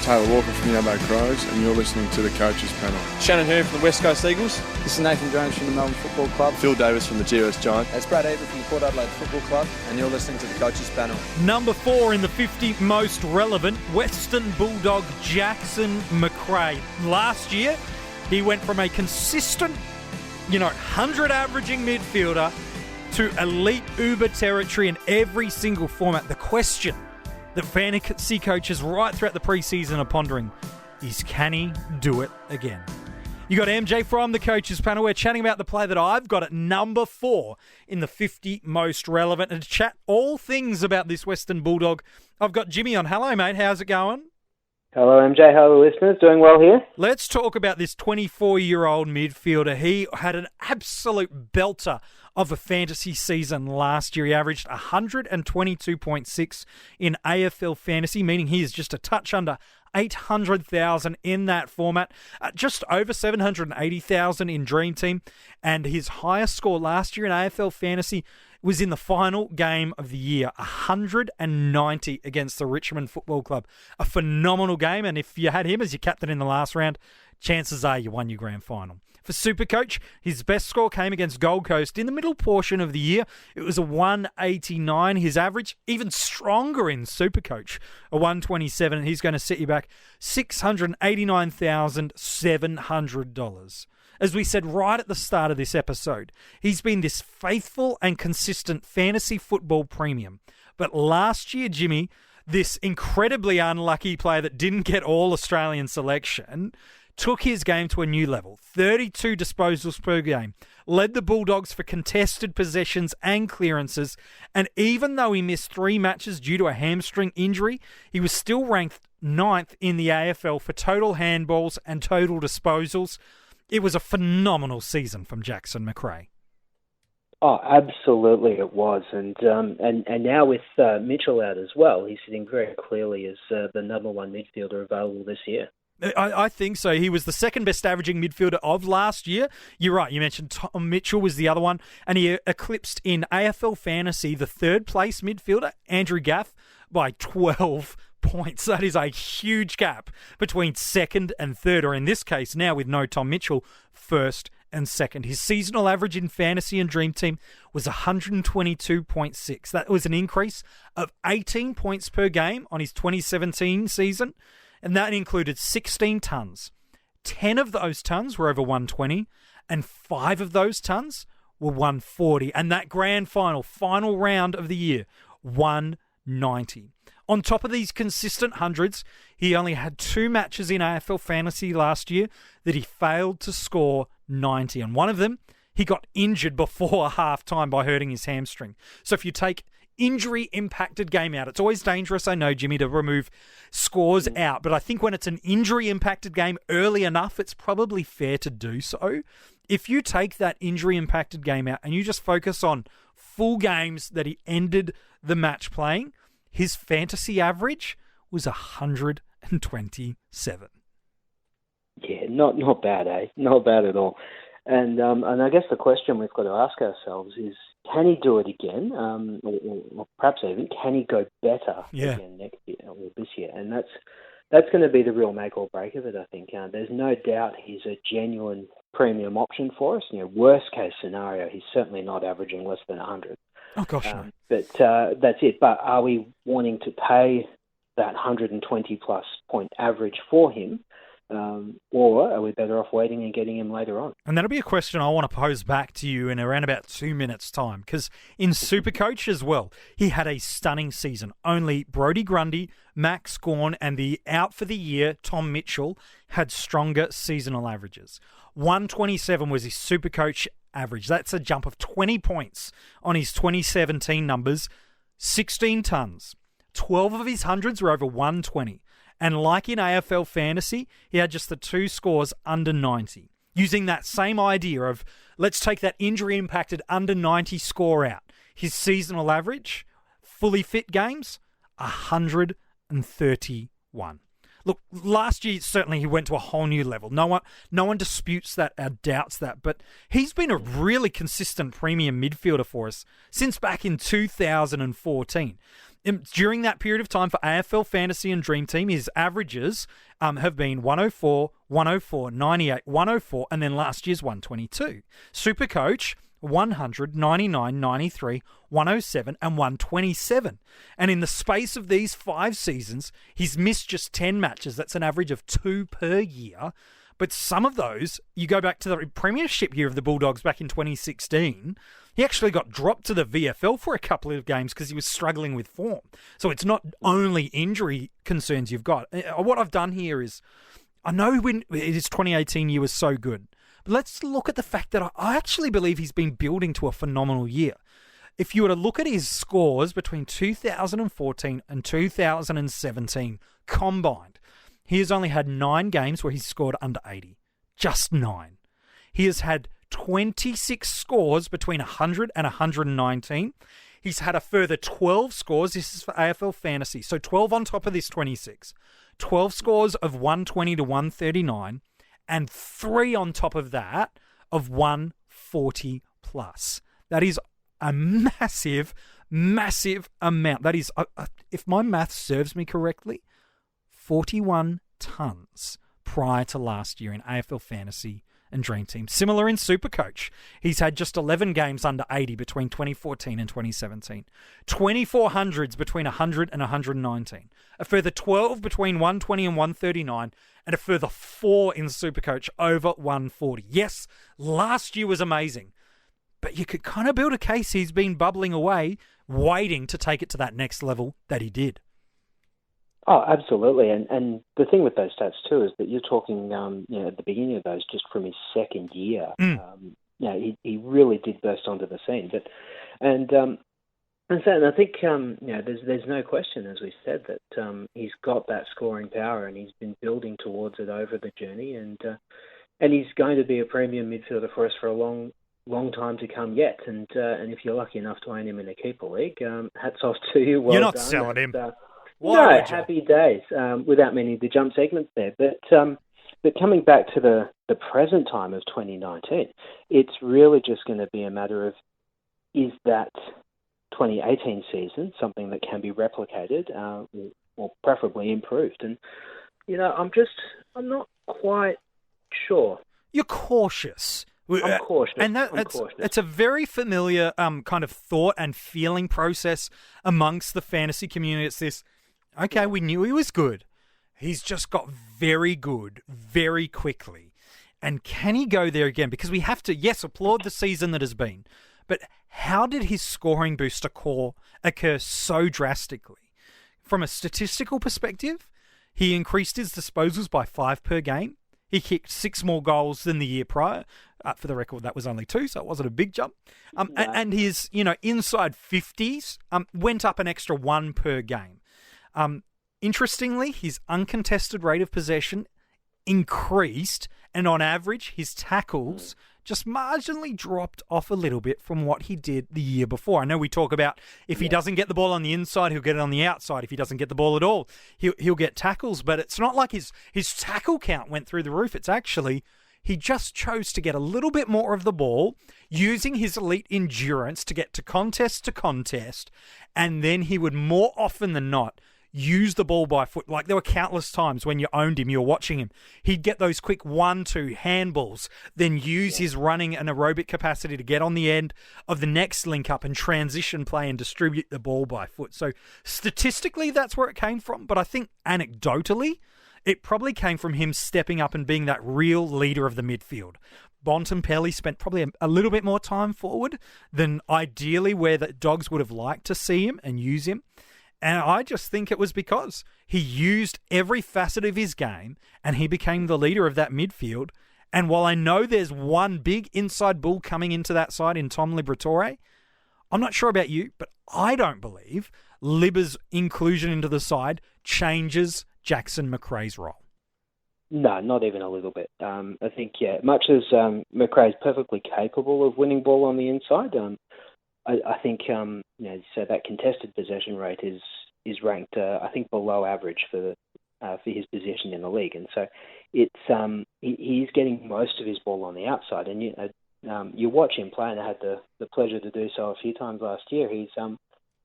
Taylor Walker from the Adelaide Crows, and you're listening to the Coaches Panel. Shannon Hurn from the West Coast Eagles. This is Nathan Jones from the Melbourne Football Club. Phil Davis from the GWS Giants. It's Brad Avery from the Port Adelaide Football Club, and you're listening to the Coaches Panel. Number 4 in the 50 most relevant, Western Bulldog Jackson Macrae. Last year, he went from a consistent, 100 averaging midfielder to elite Uber territory in every single format. The question that fantasy coaches right throughout the preseason are pondering is, can he do it again? You got MJ from the Coaches Panel. We're chatting about the player that I've got at number 4 in the 50 most relevant. And to chat all things about this Western Bulldog, I've got Jimmy on. Hello, mate. How's it going? Hello, MJ. How are the listeners? Doing well here? Let's talk about this 24-year-old midfielder. He had an absolute belter of a fantasy season last year. He averaged 122.6 in AFL fantasy, meaning he is just a touch under 800,000 in that format, just over 780,000 in Dream Team, and his highest score last year in AFL fantasy was in the final game of the year, 190 against the Richmond Football Club. A phenomenal game, and if you had him as your captain in the last round, chances are you won your grand final. For Supercoach, his best score came against Gold Coast in the middle portion of the year. It was a 189. His average, even stronger in Supercoach, a 127. And he's going to set you back $689,700. As we said right at the start of this episode, he's been this faithful and consistent fantasy football premium. But last year, Jimmy, this incredibly unlucky player that didn't get all Australian selection, took his game to a new level. 32 disposals per game. Led the Bulldogs for contested possessions and clearances. And even though he missed 3 matches due to a hamstring injury, he was still ranked 9th in the AFL for total handballs and total disposals. It was a phenomenal season from Jackson Macrae. Oh, absolutely it was. And now with Mitchell out as well, he's sitting very clearly as the number 1 midfielder available this year. I think so. He was the second best averaging midfielder of last year. You're right. You mentioned Tom Mitchell was the other one. And he eclipsed in AFL fantasy the third place midfielder, Andrew Gaff, by 12 points. That is a huge gap between second and third, or in this case now with no Tom Mitchell, first and second. His seasonal average in fantasy and Dream Team was 122.6. That was an increase of 18 points per game on his 2017 season. And that included 16 tons. 10 of those tons were over 120, and 5 of those tons were 140. And that grand final round of the year, 190. On top of these consistent hundreds, he only had 2 matches in AFL fantasy last year that he failed to score 90. And one of them, he got injured before halftime by hurting his hamstring. So if you take injury-impacted game out. It's always dangerous, I know, Jimmy, to remove scores out, but I think when it's an injury-impacted game early enough, it's probably fair to do so. If you take that injury-impacted game out and you just focus on full games that he ended the match playing, his fantasy average was 127. Yeah, not bad, eh? Not bad at all. And I guess the question we've got to ask ourselves is, can he do it again? Or perhaps even, can he go better again next year or this year? And that's going to be the real make or break of it, I think. There's no doubt he's a genuine premium option for us. Worst case scenario, he's certainly not averaging less than 100. Oh, gosh, no. But that's it. But are we wanting to pay that 120-plus point average for him? Or are we better off waiting and getting him later on? And that'll be a question I want to pose back to you in around about 2 minutes' time, because in Supercoach as well, he had a stunning season. Only Brodie Grundy, Max Gawn, and the out for the year, Tom Mitchell, had stronger seasonal averages. 127 was his Supercoach average. That's a jump of 20 points on his 2017 numbers. 16 tons. 12 of his hundreds were over 120. And like in AFL fantasy, he had just the 2 scores under 90. Using that same idea of, let's take that injury-impacted under 90 score out. His seasonal average, fully fit games, 131. Look, last year, certainly he went to a whole new level. No one disputes that or doubts that, but he's been a really consistent premium midfielder for us since back in 2014. During that period of time for AFL Fantasy and Dream Team, his averages have been 104, 104, 98, 104, and then last year's 122. Supercoach, 100, 99, 93, 107, and 127. And in the space of these 5 seasons, he's missed just 10 matches. That's an average of 2 per year. But some of those, you go back to the premiership year of the Bulldogs back in 2016, he actually got dropped to the VFL for a couple of games because he was struggling with form. So it's not only injury concerns you've got. What I've done here is, I know when his 2018 year was so good, but let's look at the fact that I actually believe he's been building to a phenomenal year. If you were to look at his scores between 2014 and 2017 combined, he has only had 9 games where he's scored under 80. Just 9. He has had 26 scores between 100 and 119. He's had a further 12 scores. This is for AFL Fantasy. So 12 on top of this 26. 12 scores of 120 to 139. And 3 on top of that of 140 plus. That is a massive, massive amount. That is, if my math serves me correctly, 41 tons prior to last year in AFL Fantasy and Dream Team. Similar in Supercoach. He's had just 11 games under 80 between 2014 and 2017. 2400s between 100 and 119. A further 12 between 120 and 139. And a further 4 in Supercoach over 140. Yes, last year was amazing. But you could kind of build a case he's been bubbling away, waiting to take it to that next level that he did. Oh, absolutely. And the thing with those stats too is that you're talking, at the beginning of those, just from his second year. He really did burst onto the scene. And I think there's no question, as we said, that he's got that scoring power and he's been building towards it over the journey, and he's going to be a premium midfielder for us for a long time to come yet. And if you're lucky enough to own him in a keeper league, hats off to you. Well, you're not done. selling him. No, happy days, without meaning to jump segments there. But coming back to the present time of 2019, it's really just going to be a matter of, is that 2018 season something that can be replicated or preferably improved? And, I'm not quite sure. You're cautious. I'm cautious. And it's a very familiar kind of thought and feeling process amongst the fantasy community. It's this, okay, we knew he was good. He's just got very good very quickly. And can he go there again? Because we have to, yes, applaud the season that has been. But how did his scoring boost occur so drastically? From a statistical perspective, he increased his disposals by 5 per game. He kicked 6 more goals than the year prior. For the record, that was only 2, so it wasn't a big jump. And his, inside 50s went up an extra 1 per game. Interestingly, his uncontested rate of possession increased, and on average, his tackles just marginally dropped off a little bit from what he did the year before. I know we talk about if he doesn't get the ball on the inside, he'll get it on the outside. If he doesn't get the ball at all, he'll get tackles. But it's not like his tackle count went through the roof. It's actually, he just chose to get a little bit more of the ball, using his elite endurance to get to contest, and then he would more often than not use the ball by foot. Like, there were countless times when you owned him, you were watching him, he'd get those quick 1-2 handballs, then use his running and aerobic capacity to get on the end of the next link up and transition play and distribute the ball by foot. So statistically, that's where it came from. But I think anecdotally, it probably came from him stepping up and being that real leader of the midfield. Bontempelli spent probably a little bit more time forward than ideally where the Dogs would have liked to see him and use him. And I just think it was because he used every facet of his game and he became the leader of that midfield. And while I know there's one big inside bull coming into that side in Tom Liberatore, I'm not sure about you, but I don't believe Libba's inclusion into the side changes Jackson Macrae's role. No, not even a little bit. I think, much as Macrae is perfectly capable of winning ball on the inside, I think, so that contested possession rate is ranked, I think, below average for his position in the league, and so it's he's getting most of his ball on the outside, and you watch him play, and I had the pleasure to do so a few times last year.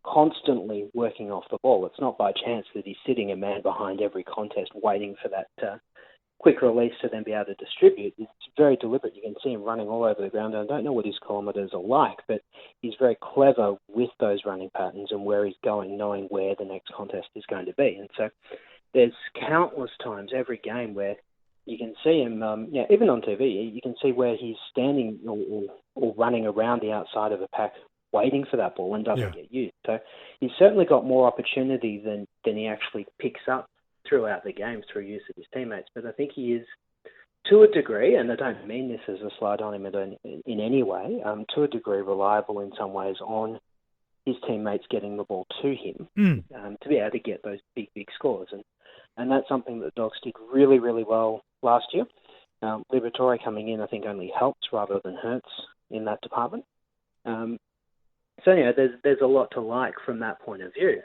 constantly working off the ball. It's not by chance that he's sitting a man behind every contest waiting for that quick release to then be able to distribute. It's very deliberate. You can see him running all over the ground. I don't know what his kilometres are like, but he's very clever with those running patterns and where he's going, knowing where the next contest is going to be. And so there's countless times every game where you can see him, even on TV, you can see where he's standing or running around the outside of a pack waiting for that ball and doesn't get used. So he's certainly got more opportunity than he actually picks up throughout the game through use of his teammates. But I think he is, to a degree, and I don't mean this as a slide on him in any way, to a degree reliable in some ways on his teammates getting the ball to him to be able to get those big scores. And that's something that Dogs did really, really well last year. Liberatore coming in, I think, only helps rather than hurts in that department. So, there's a lot to like from that point of view.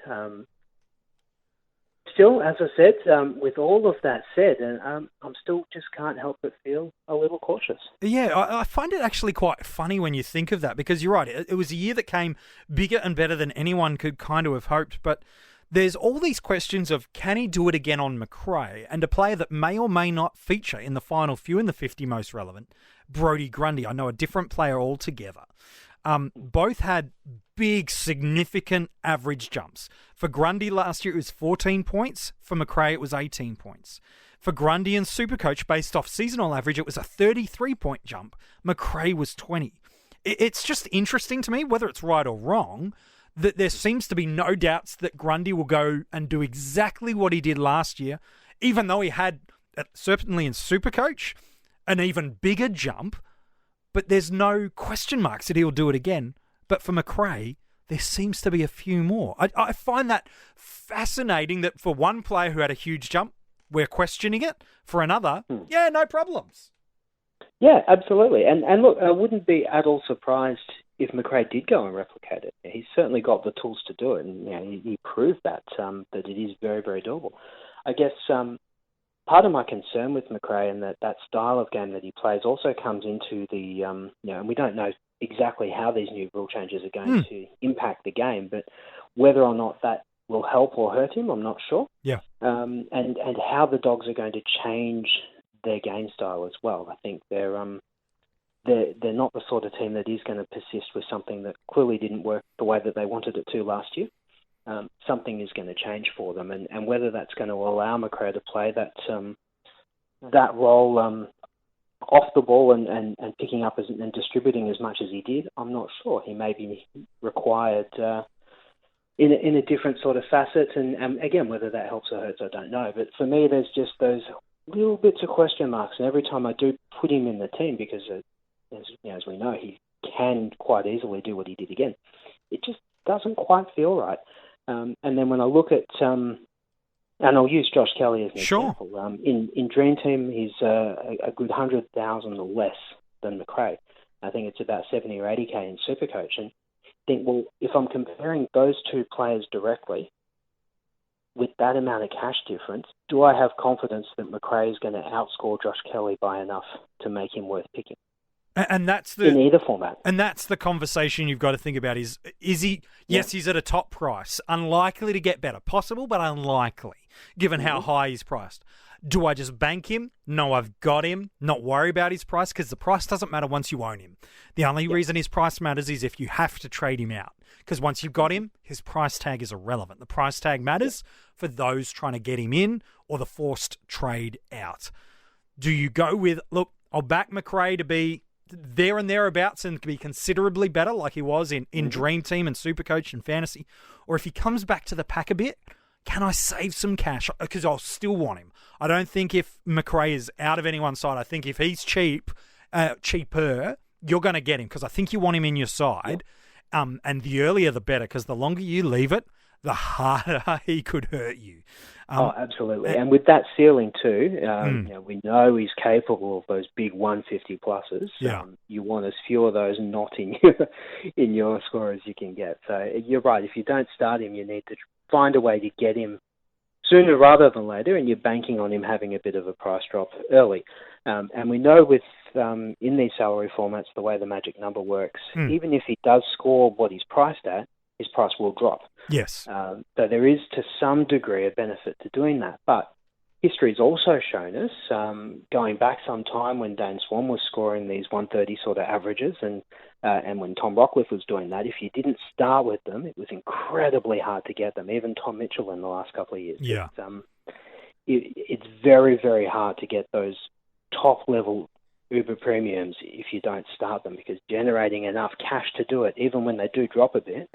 Still, as I said, with all of that said, I'm still just can't help but feel a little cautious. Yeah, I find it actually quite funny when you think of that, because you're right. It was a year that came bigger and better than anyone could kind of have hoped, but there's all these questions of, can he do it again on Macrae? And a player that may or may not feature in the final few in the 50 most relevant, Brodie Grundy. I know, a different player altogether. Both had big, significant average jumps. For Grundy last year, it was 14 points. For Macrae, it was 18 points. For Grundy and Supercoach, based off seasonal average, it was a 33-point jump. Macrae was 20. It's just interesting to me, whether it's right or wrong, that there seems to be no doubts that Grundy will go and do exactly what he did last year, even though he had, certainly in Supercoach, an even bigger jump. But there's no question marks that he'll do it again. But for Macrae, there seems to be a few more. I find that fascinating that for one player who had a huge jump, we're questioning it. For another, no problems. Yeah, absolutely. And look, I wouldn't be at all surprised if Macrae did go and replicate it. He's certainly got the tools to do it. And he proved that it is very, very doable. I guess part of my concern with Macrae and that style of game that he plays also comes into the, and we don't know exactly how these new rule changes are going to impact the game, but whether or not that will help or hurt him, I'm not sure. Yeah. And how the Dogs are going to change their game style as well. I think they're not the sort of team that is going to persist with something that clearly didn't work the way that they wanted it to last year. Something is going to change for them, and whether that's going to allow Macrae to play that role off the ball and picking up and distributing as much as he did, I'm not sure. He may be required in a different sort of facet, and again, whether that helps or hurts, I don't know. But for me, there's just those little bits of question marks, and every time I do put him in the team, because as we know, he can quite easily do what he did again, it just doesn't quite feel right. And then when I look at, and I'll use Josh Kelly as an example. In Dream Team, he's a good 100,000 less than Macrae. I think it's about 70 or 80k in Supercoach. And think, well, if I'm comparing those two players directly, with that amount of cash difference, do I have confidence that Macrae is going to outscore Josh Kelly by enough to make him worth picking? And that's in either format. And that's the conversation you've got to think about is he, yes, he's at a top price, unlikely to get better, possible, but unlikely, given how high he's priced. Do I just bank him? No, I've got him. Not worry about his price, because the price doesn't matter once you own him. The only reason his price matters is if you have to trade him out, because once you've got him, his price tag is irrelevant. The price tag matters for those trying to get him in or the forced trade out. Do you go with, look, I'll back Macrae to be there and thereabouts and be considerably better like he was in Dream Team and Supercoach and Fantasy? Or if he comes back to the pack a bit, can I save some cash? Because I'll still want him. I don't think if Macrae is out of anyone's side, I think if he's cheaper, you're going to get him, because I think you want him in your side. And the earlier the better, because the longer you leave it, the harder he could hurt you. Absolutely. And with that ceiling too, we know he's capable of those big 150 pluses. You want as few of those not in your score as you can get. So you're right. If you don't start him, you need to find a way to get him sooner rather than later, and you're banking on him having a bit of a price drop early. And we know with in these salary formats, the way the magic number works, even if he does score what he's priced at, his price will drop. Yes. So there is, to some degree, a benefit to doing that. But history's also shown us, going back some time when Dane Swan was scoring these 130 sort of averages, and when Tom Rockcliffe was doing that, if you didn't start with them, it was incredibly hard to get them. Even Tom Mitchell in the last couple of years. Yeah. It's very, very hard to get those top-level Uber premiums if you don't start them, because generating enough cash to do it, even when they do drop a bit,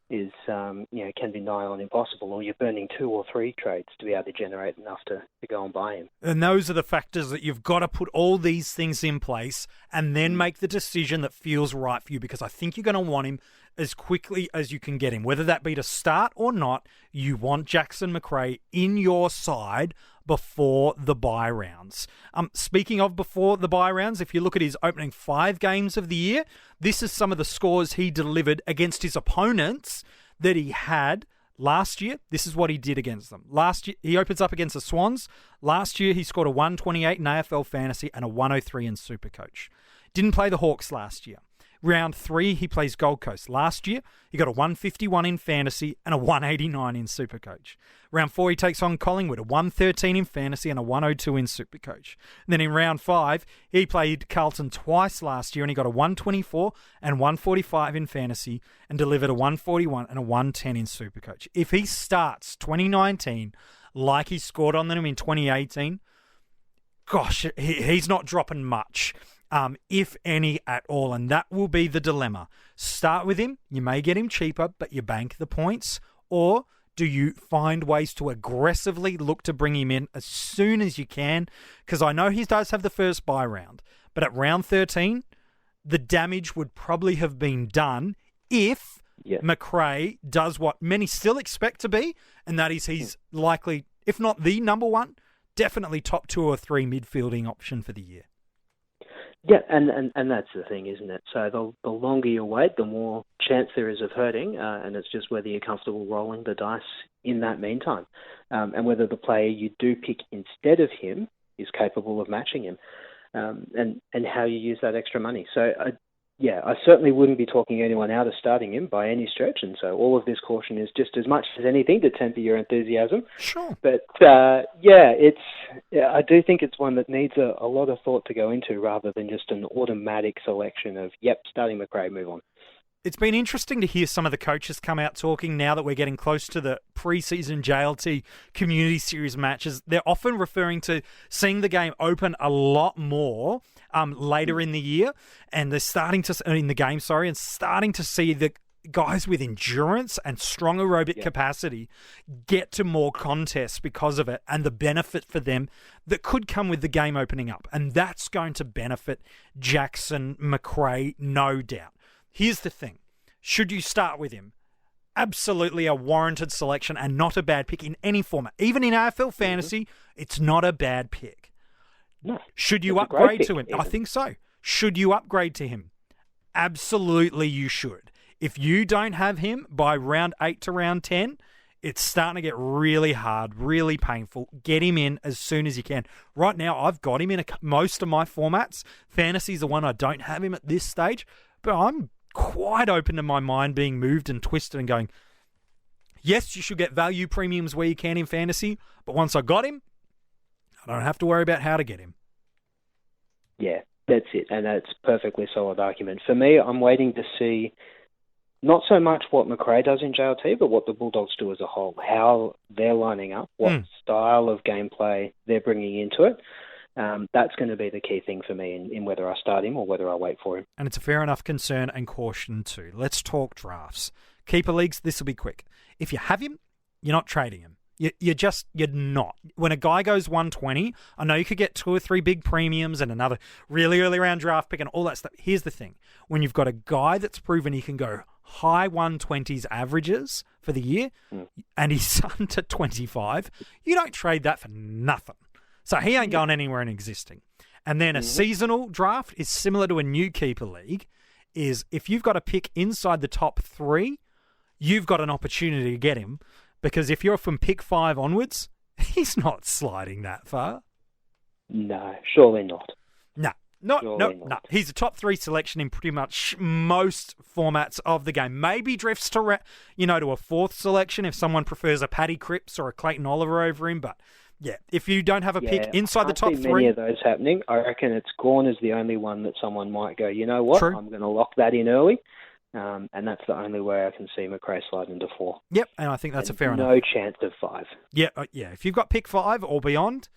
is can be nigh on impossible, or you're burning 2 or 3 trades to be able to generate enough to go and buy him. And those are the factors that you've got to put all these things in place and then make the decision that feels right for you, because I think you're going to want him as quickly as you can get him. Whether that be to start or not, you want Jackson Macrae in your side before the bye rounds. Speaking of before the bye rounds, if you look at his opening 5 games of the year, this is some of the scores he delivered against his opponents that he had last year. This is what he did against them. Last year, he opens up against the Swans. Last year, he scored a 128 in AFL Fantasy and a 103 in Supercoach. Didn't play the Hawks last year. Round 3, he plays Gold Coast. Last year, he got a 151 in Fantasy and a 189 in Supercoach. Round 4, he takes on Collingwood, a 113 in Fantasy and a 102 in Supercoach. And then in Round 5, he played Carlton twice last year and he got a 124 and 145 in Fantasy and delivered a 141 and a 110 in Supercoach. If he starts 2019 like he scored on them in 2018, gosh, he's not dropping much. If any at all, and that will be the dilemma. Start with him, you may get him cheaper, but you bank the points, or do you find ways to aggressively look to bring him in as soon as you can? Because I know he does have the first bye round, but at round 13, the damage would probably have been done if Macrae does what many still expect to be, and that is he's likely, if not the number one, definitely top 2 or 3 midfielding option for the year. Yeah, and that's the thing, isn't it? So the longer you wait, the more chance there is of hurting, and it's just whether you're comfortable rolling the dice in that meantime, and whether the player you do pick instead of him is capable of matching him, and how you use that extra money. So, I certainly wouldn't be talking anyone out of starting him by any stretch, and so all of this caution is just as much as anything to temper your enthusiasm. Sure. But, I do think it's one that needs a lot of thought to go into rather than just an automatic selection of, starting Macrae, move on. It's been interesting to hear some of the coaches come out talking now that we're getting close to the pre-season JLT Community Series matches. They're often referring to seeing the game open a lot more later in the year, and they're starting to see the guys with endurance and strong aerobic capacity get to more contests because of it, and the benefit for them that could come with the game opening up. And that's going to benefit Jackson Macrae, no doubt. Here's the thing. Should you start with him? Absolutely a warranted selection and not a bad pick in any format. Even in AFL Fantasy, it's not a bad pick. No. Should you upgrade to him? Even. I think so. Should you upgrade to him? Absolutely you should. If you don't have him by round 8 to round 10, it's starting to get really hard, really painful. Get him in as soon as you can. Right now, I've got him in most of my formats. Fantasy's the one I don't have him at this stage, but I'm quite open to my mind being moved and twisted and going, yes, you should get value premiums where you can in fantasy, but once I got him, I don't have to worry about how to get him. Yeah, that's it, and that's a perfectly solid argument. For me, I'm waiting to see not so much what Macrae does in JLT, but what the Bulldogs do as a whole, how they're lining up, what style of gameplay they're bringing into it. That's going to be the key thing for me in whether I start him or whether I wait for him. And it's a fair enough concern and caution too. Let's talk drafts. Keeper leagues, this will be quick. If you have him, you're not trading him. You're not. When a guy goes 120, I know you could get 2 or 3 big premiums and another really early round draft pick and all that stuff. Here's the thing. When you've got a guy that's proven he can go high 120s averages for the year and he's under 25, you don't trade that for nothing. So he ain't going anywhere in existing. And then a seasonal draft is similar to a new keeper league, is if you've got a pick inside the top 3, you've got an opportunity to get him, because if you're from pick 5 onwards, he's not sliding that far. No, surely not. No. Surely No. not. He's a top 3 selection in pretty much most formats of the game. Maybe drifts to, to a 4th selection if someone prefers a Paddy Cripps or a Clayton Oliver over him. But yeah, if you don't have a pick inside the top I can't see 3, many of those happening. I reckon it's Gawn is the only one that someone might go, you know what, True. I'm going to lock that in early. And that's the only way I can see Macrae slide into 4. Yep, and I think that's a fair enough. No chance of 5. Yeah. If you've got pick 5 or beyond,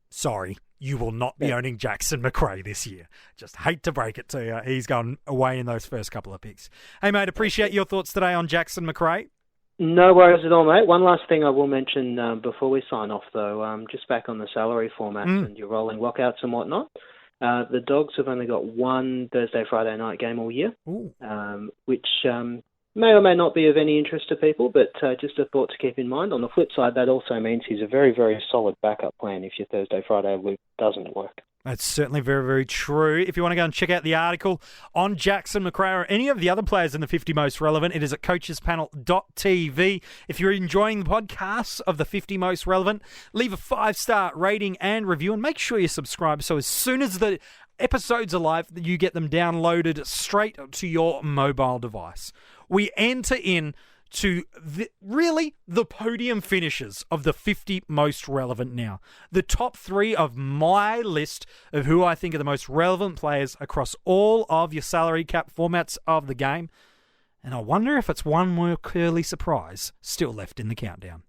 sorry, you will not be owning Jackson Macrae this year. Just hate to break it to you. He's gone away in those first couple of picks. Hey, mate, appreciate your thoughts today on Jackson Macrae. No worries at all, mate. One last thing I will mention before we sign off, though, just back on the salary formats and your rolling lockouts and whatnot. The Dogs have only got one Thursday, Friday night game all year, which may or may not be of any interest to people, but just a thought to keep in mind. On the flip side, that also means he's a very, very solid backup plan if your Thursday, Friday loop doesn't work. That's certainly very, very true. If you want to go and check out the article on Jackson Macrae or any of the other players in the 50 most relevant, it is at coachespanel.tv. If you're enjoying the podcasts of the 50 most relevant, leave a 5-star rating and review, and make sure you subscribe so as soon as the episodes are live, you get them downloaded straight to your mobile device. We enter in to the podium finishes of the 50 most relevant now. The top 3 of my list of who I think are the most relevant players across all of your salary cap formats of the game. And I wonder if it's one more curly surprise still left in the countdown.